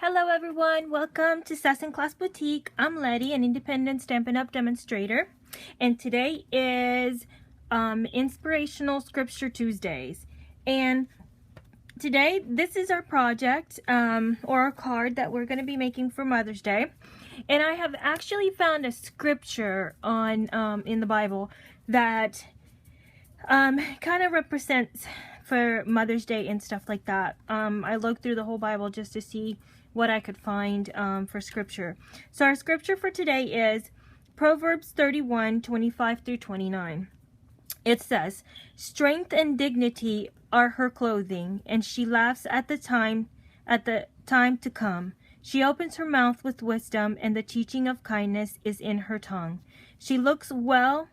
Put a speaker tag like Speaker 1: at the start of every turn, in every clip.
Speaker 1: Hello everyone, welcome to Sass and Class Boutique. I'm Letty, an independent Stampin' Up! Demonstrator, and today is Inspirational Scripture Tuesdays. And today, this is our project, or our card that we're going to be making for Mother's Day. And I have actually found a scripture on in the Bible that kind of represents for Mother's Day and stuff like that. I looked through the whole Bible just to see what I could find for scripture. So our scripture for today is Proverbs 31:25 through 29. It says, "Strength and dignity are her clothing, and she laughs at the time to come. She opens her mouth with wisdom, and the teaching of kindness is in her tongue. She looks well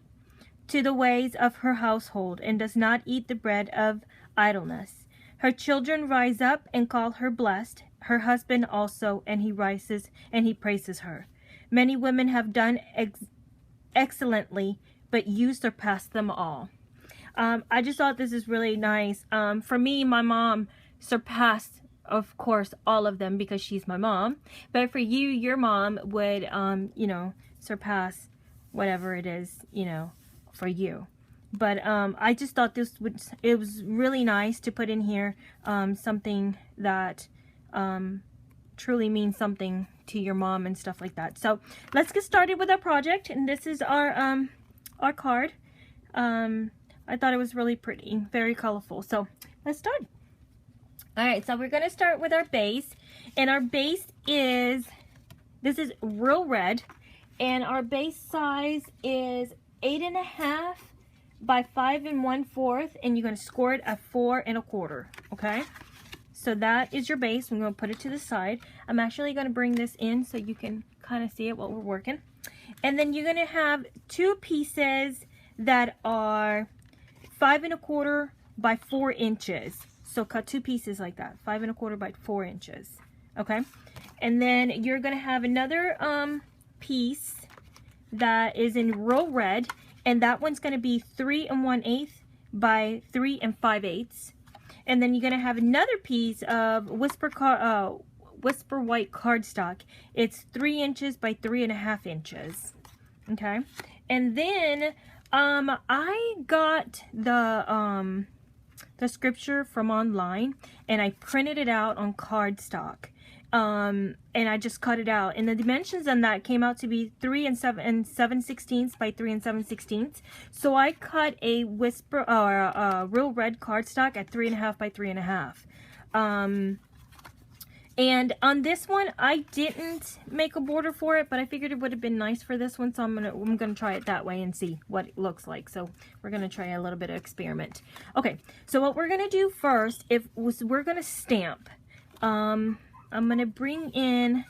Speaker 1: to the ways of her household, and does not eat the bread of idleness. Her children rise up and call her blessed, her husband also, and he rises and he praises her. Many women have done excellently, but you surpass them all." I just thought this is really nice. For me, my mom surpassed, of course, all of them because she's my mom. But for you, your mom would, surpass whatever it is, for you. But I just thought it was really nice to put in here something that truly means something to your mom and stuff like that. So let's get started with our project, and this is our card. I thought it was really pretty, very colorful. So let's start. All right, so we're gonna start with our base, and our base this is real red, and our base size is 8.5 by 5 1/4, and you're going to score it at 4 1/4. Okay, so that is your base. I'm going to put it to the side. I'm actually going to bring this in so you can kind of see it while we're working. And then you're going to have two pieces that are 5 1/4 by 4 inches. So cut two pieces like that, 5 1/4 by 4 inches. Okay, and then you're going to have another piece that is in real red, and that one's going to be 3 1/8 by 3 5/8. And then you're going to have another piece of Whisper White cardstock. It's 3 inches by 3.5 inches. Okay, and then I got the scripture from online, and I printed it out on cardstock. And I just cut it out, and the dimensions on that came out to be 3 7/16 by 3 7/16. So I cut a real red cardstock at 3.5 by 3.5. And on this one, I didn't make a border for it, but I figured it would have been nice for this one, so I'm gonna try it that way and see what it looks like. So we're gonna try a little bit of experiment. Okay, so what we're gonna do first we're gonna stamp. I'm going to bring in,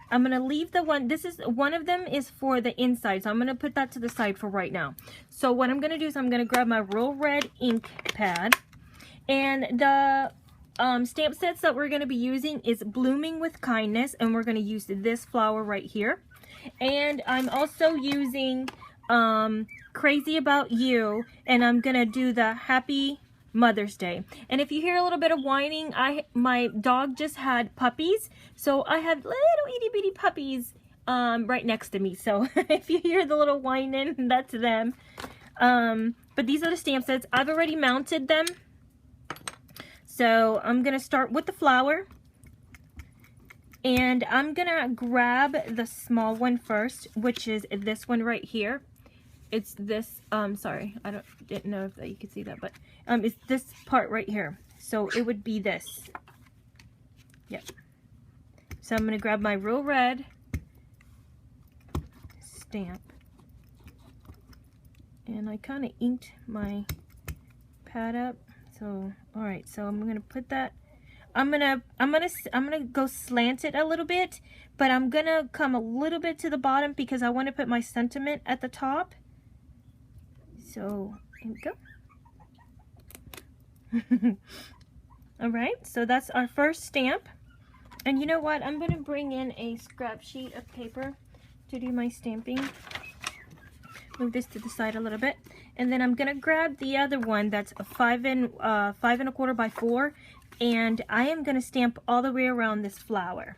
Speaker 1: I'm going to leave the one, one of them is for the inside, so I'm going to put that to the side for right now. So what I'm going to do is I'm going to grab my real red ink pad, and the stamp sets that we're going to be using is Blooming with Kindness, and we're going to use this flower right here. And I'm also using Crazy About You, and I'm going to do the Happy Mother's Day. And if you hear a little bit of whining, my dog just had puppies, so I have little itty bitty puppies right next to me. So if you hear the little whining, that's them. But these are the stamp sets. I've already mounted them, so I'm gonna start with the flower, and I'm gonna grab the small one first, which is this one right here. It's this, sorry, didn't know if you could see that, but it's this part right here. So it would be this. Yep. So I'm going to grab my real red stamp. And I kind of inked my pad up. So, alright, so I'm going to put that, I'm gonna go slant it a little bit, but I'm going to come a little bit to the bottom because I want to put my sentiment at the top. So here we go. Alright, so that's our first stamp. And you know what? I'm going to bring in a scrap sheet of paper to do my stamping. Move this to the side a little bit. And then I'm going to grab the other one that's a 5 1/4 by 4. And I am going to stamp all the way around this flower.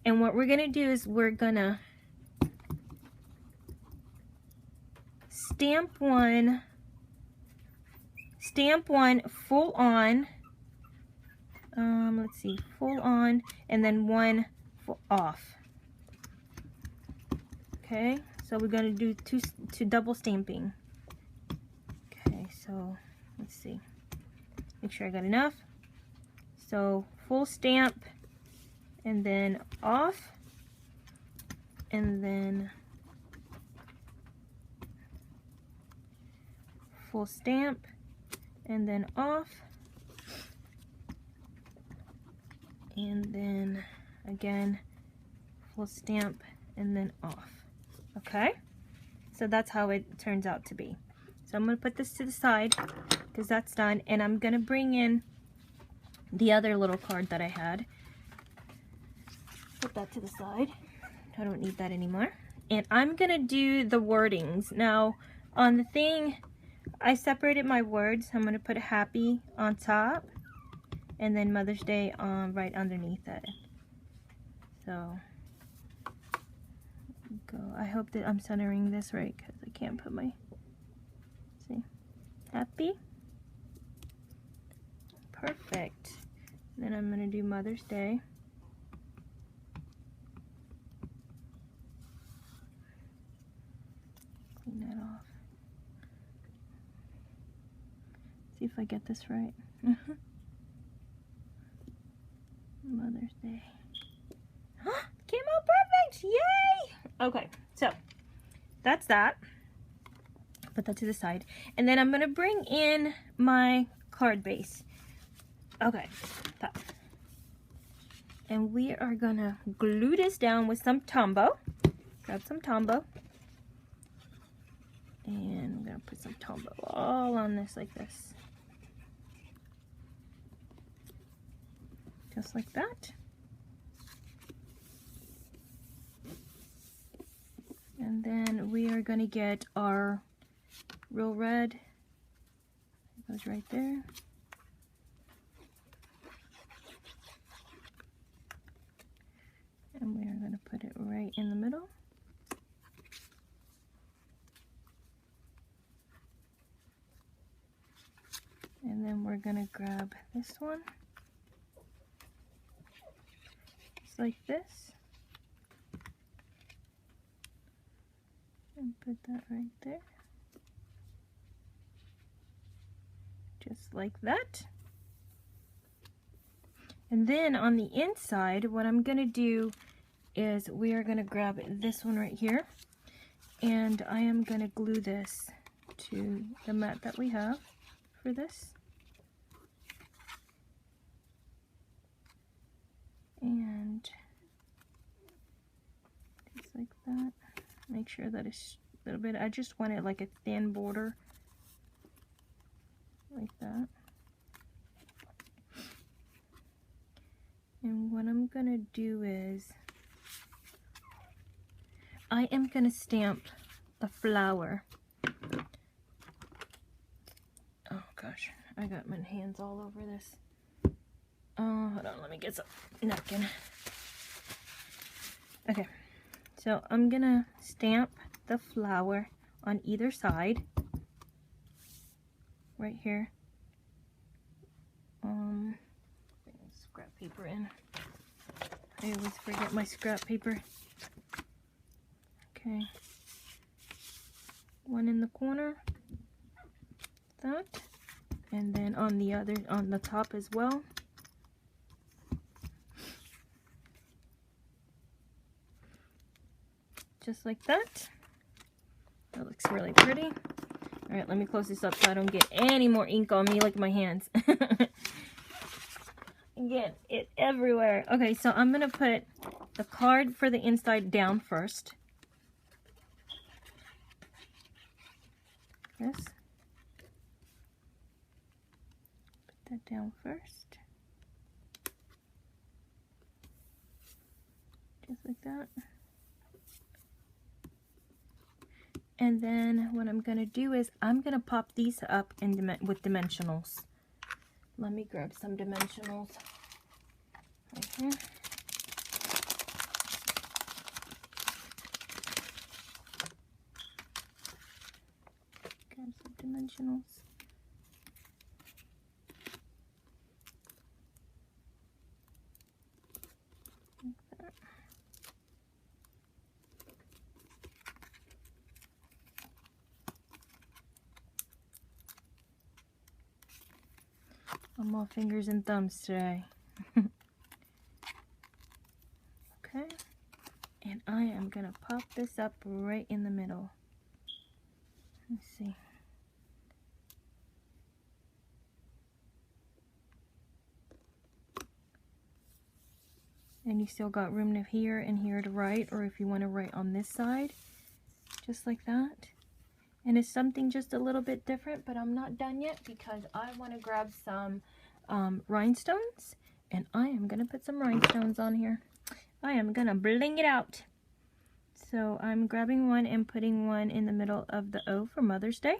Speaker 1: And what we're gonna do is we're gonna stamp one full on, let's see, full on, and then one off. Okay, so we're gonna do two double stamping. Okay, so let's see, make sure I got enough. So full stamp, and then off, and then full stamp, and then off, and then again full stamp, and then off. Okay, so that's how it turns out to be. So I'm going to put this to the side because that's done, and I'm going to bring in the other little card that I had. Put that to the side. I don't need that anymore. And I'm going to do the wordings. Now on the thing, I separated my words. I'm going to put happy on top, and then Mother's Day right underneath it. So go. I hope that I'm centering this right because I can't put my, see, happy. Perfect. Then I'm going to do Mother's Day. Clean that off. See if I get this right. Mother's Day. Came out perfect! Yay! Okay, so that's that. Put that to the side. And then I'm going to bring in my card base. Okay, that. And we are going to glue this down with some Tombow. Grab some Tombow. And I'm going to put some Tombow all on this like this. Just like that. And then we are going to get our real red. It goes right there. And we are going to put it right in the middle. And then we're going to grab this one. Just like this. And put that right there. Just like that. And then on the inside, what I'm going to do is we are going to grab this one right here. And I am going to glue this to the mat that we have for this. And just like that. Make sure that it's a little bit, I just want it like a thin border. Like that. And what I'm going to do is, I am going to stamp the flower. Oh gosh, I got my hands all over this. Oh, hold on, let me get some napkin. Okay, so I'm going to stamp the flower on either side. Right here. Scrap paper in. I always forget my scrap paper. Okay. One in the corner. That. And then on the other, on the top as well. Just like that. That looks really pretty. Alright, let me close this up so I don't get any more ink on me. Look at my hands. Get it everywhere. Okay, so I'm going to put the card for the inside down first. This. Put that down first. Just like that. And then what I'm going to do is I'm going to pop these up in with dimensionals. Let me grab some dimensionals right here. Inspirationals. I'm all fingers and thumbs today. Okay. And I am going to pop this up right in the middle. Let's see. And you still got room to here and here to write, or if you want to write on this side, just like that. And it's something just a little bit different, but I'm not done yet because I want to grab some rhinestones, and I am going to put some rhinestones on here. I am going to bling it out. So I'm grabbing one and putting one in the middle of the O for Mother's Day.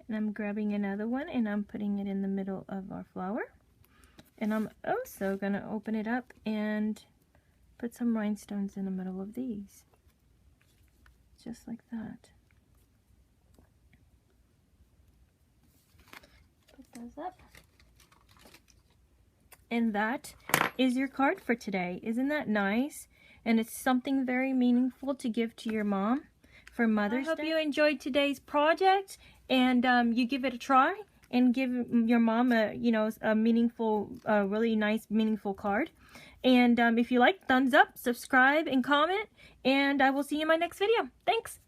Speaker 1: And I'm grabbing another one and I'm putting it in the middle of our flower. And I'm also going to open it up and put some rhinestones in the middle of these. Just like that. Put those up. And that is your card for today. Isn't that nice? And it's something very meaningful to give to your mom for Mother's Day. I hope you enjoyed today's project and you give it a try and give your mom a, you know, a meaningful, really nice, meaningful card. And if you like, thumbs up, subscribe, and comment. And I will see you in my next video. Thanks.